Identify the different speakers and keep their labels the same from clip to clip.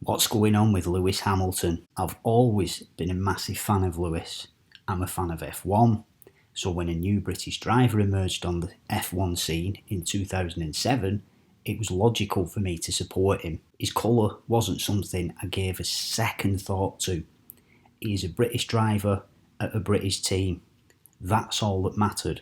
Speaker 1: What's going on with Lewis Hamilton? I've always been a massive fan of Lewis. I'm a fan of F1, so when a new British driver emerged on the F1 scene in 2007, it was logical for me to support him. His colour wasn't something I gave a second thought to. He is a British driver at a British team. That's all that mattered.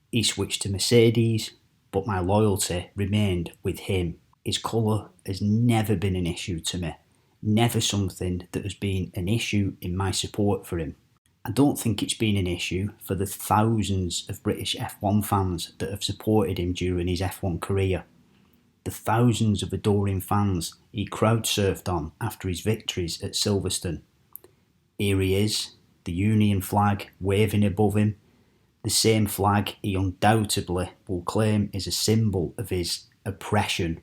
Speaker 1: He switched to Mercedes, but my loyalty remained with him. His colour has never been an issue to me, never something that has been an issue in my support for him. I don't think it's been an issue for the thousands of British F1 fans that have supported him during his F1 career. The thousands of adoring fans he crowd surfed on after his victories at Silverstone. Here he is, the Union flag waving above him, the same flag he undoubtedly will claim is a symbol of his oppression.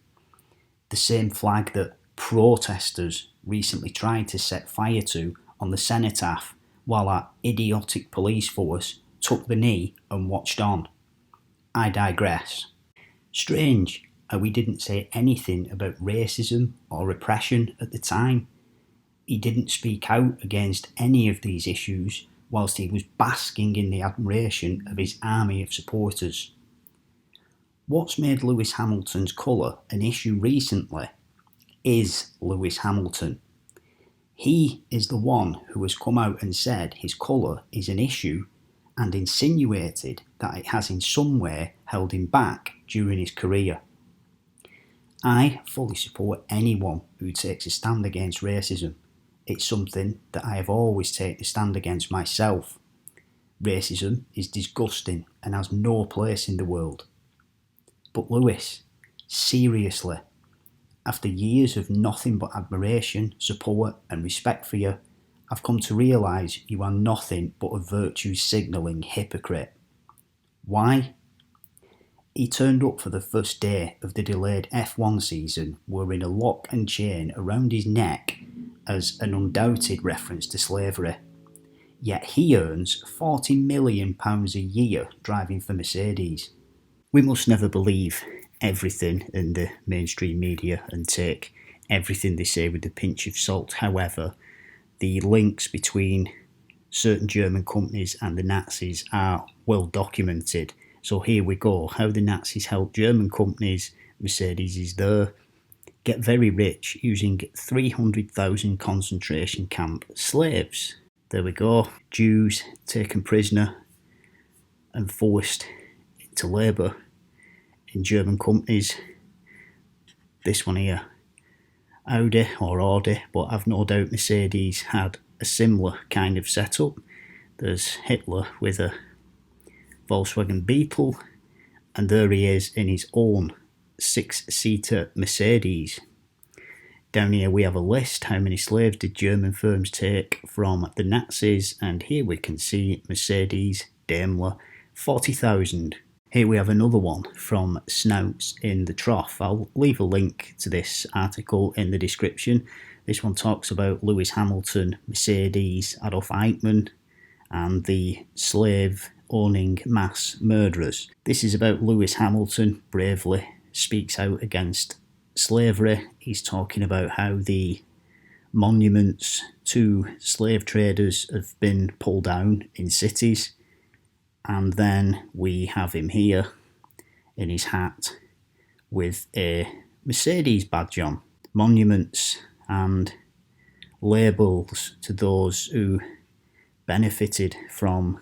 Speaker 1: The same flag that protesters recently tried to set fire to on the cenotaph while our idiotic police force took the knee and watched on. I digress. Strange how we didn't say anything about racism or repression at the time. He didn't speak out against any of these issues whilst he was basking in the admiration of his army of supporters. What's made Lewis Hamilton's colour an issue recently is Lewis Hamilton. He is the one who has come out and said his colour is an issue and insinuated that it has in some way held him back during his career. I fully support anyone who takes a stand against racism. It's something that I have always taken a stand against myself. Racism is disgusting and has no place in the world. But Lewis, seriously, after years of nothing but admiration, support and respect for you, I've come to realise you are nothing but a virtue signalling hypocrite. Why? He turned up for the first day of the delayed F1 season wearing a lock and chain around his neck as an undoubted reference to slavery. Yet he earns £40 million a year driving for Mercedes. We must never believe everything in the mainstream media and take everything they say with a pinch of salt. However, the links between certain German companies and the Nazis are well documented. So here we go, how the Nazis helped German companies, Mercedes is there, get very rich using 300,000 concentration camp slaves. There we go, Jews taken prisoner and forced into labour in German companies. This one here, Audi, but I've no doubt Mercedes had a similar kind of setup. There's Hitler with a Volkswagen Beetle, and there he is in his own 6-seater Mercedes. Down here we have a list, how many slaves did German firms take from the Nazis, and here we can see Mercedes, Daimler, 40,000. Here we have another one from Snouts in the Trough. I'll leave a link to this article in the description. This one talks about Lewis Hamilton, Mercedes, Adolf Eichmann, and the slave-owning mass murderers. This is about Lewis Hamilton bravely speaks out against slavery. He's talking about how the monuments to slave traders have been pulled down in cities. And then we have him here in his hat with a Mercedes badge on. Monuments and labels to those who benefited from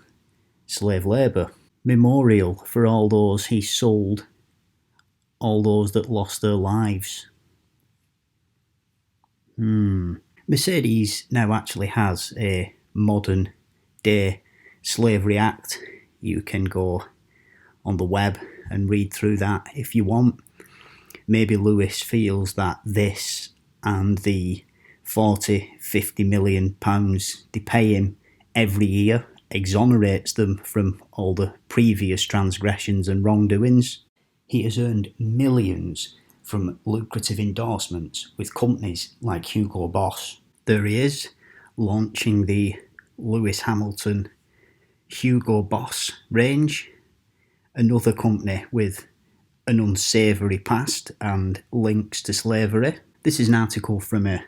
Speaker 1: slave labour. Memorial for all those he sold, all those that lost their lives. Mercedes now actually has a modern day Slavery Act. You can go on the web and read through that if you want. Maybe Lewis feels that this and the 40-50 million pounds they pay him every year exonerates them from all the previous transgressions and wrongdoings. He has earned millions from lucrative endorsements with companies like Hugo Boss. There he is, launching the Lewis Hamilton Hugo Boss range, another company with an unsavoury past and links to slavery. This is an article from a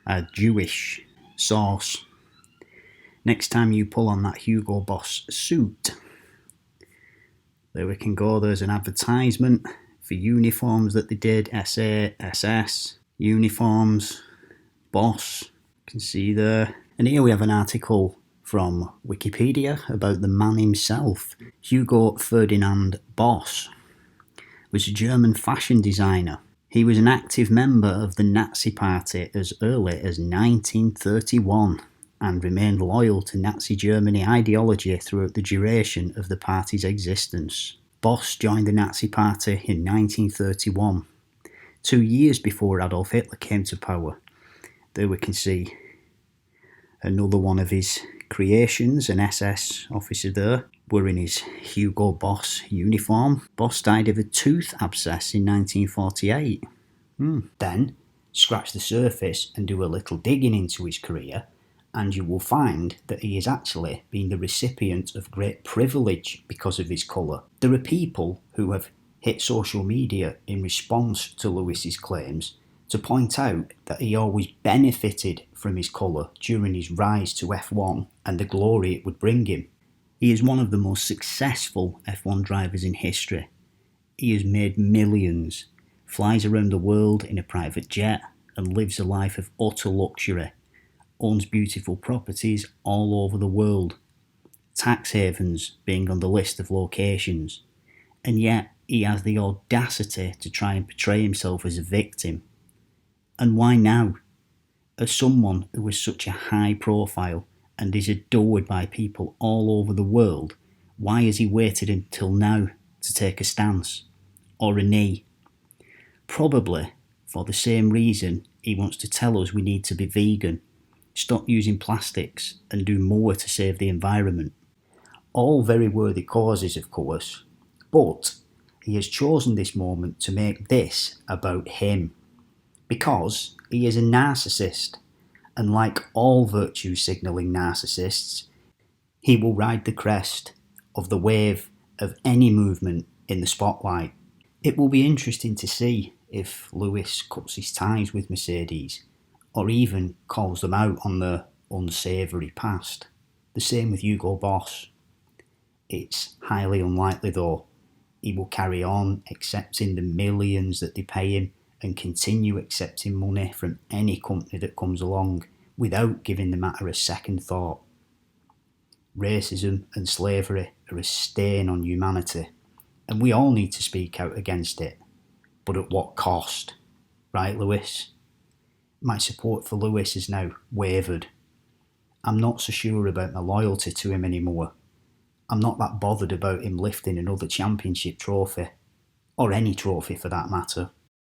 Speaker 1: a Jewish source. Next time you pull on that Hugo Boss suit, there we can go. There's an advertisement for uniforms that they did, SA, SS, uniforms, Boss, you can see there. And here we have an article from Wikipedia about the man himself. Hugo Ferdinand Boss was a German fashion designer. He was an active member of the Nazi Party as early as 1931 and remained loyal to Nazi Germany ideology throughout the duration of the party's existence. Boss joined the Nazi Party in 1931, 2 years before Adolf Hitler came to power. There we can see another one of his creations, an SS officer there, wearing his Hugo Boss uniform. Boss died of a tooth abscess in 1948. Then, scratch the surface and do a little digging into his career, and you will find that he has actually been the recipient of great privilege because of his colour. There are people who have hit social media in response to Lewis's claims to point out that he always benefited from his colour during his rise to F1 and the glory it would bring him. He is one of the most successful F1 drivers in history. He has made millions, flies around the world in a private jet, and lives a life of utter luxury. Owns beautiful properties all over the world, tax havens being on the list of locations, and yet he has the audacity to try and portray himself as a victim. And why now? As someone who has such a high profile and is adored by people all over the world, why has he waited until now to take a stance or a knee? Probably for the same reason he wants to tell us we need to be vegan, stop using plastics and do more to save the environment. All very worthy causes, of course, but he has chosen this moment to make this about him. Because he is a narcissist, and like all virtue signalling narcissists, he will ride the crest of the wave of any movement in the spotlight. It will be interesting to see if Lewis cuts his ties with Mercedes, or even calls them out on their unsavoury past. The same with Hugo Boss. It's highly unlikely though he will carry on accepting the millions that they pay him and continue accepting money from any company that comes along without giving the matter a second thought. Racism and slavery are a stain on humanity, and we all need to speak out against it. But at what cost? Right, Lewis? My support for Lewis has now wavered. I'm not so sure about my loyalty to him anymore. I'm not that bothered about him lifting another championship trophy, or any trophy for that matter.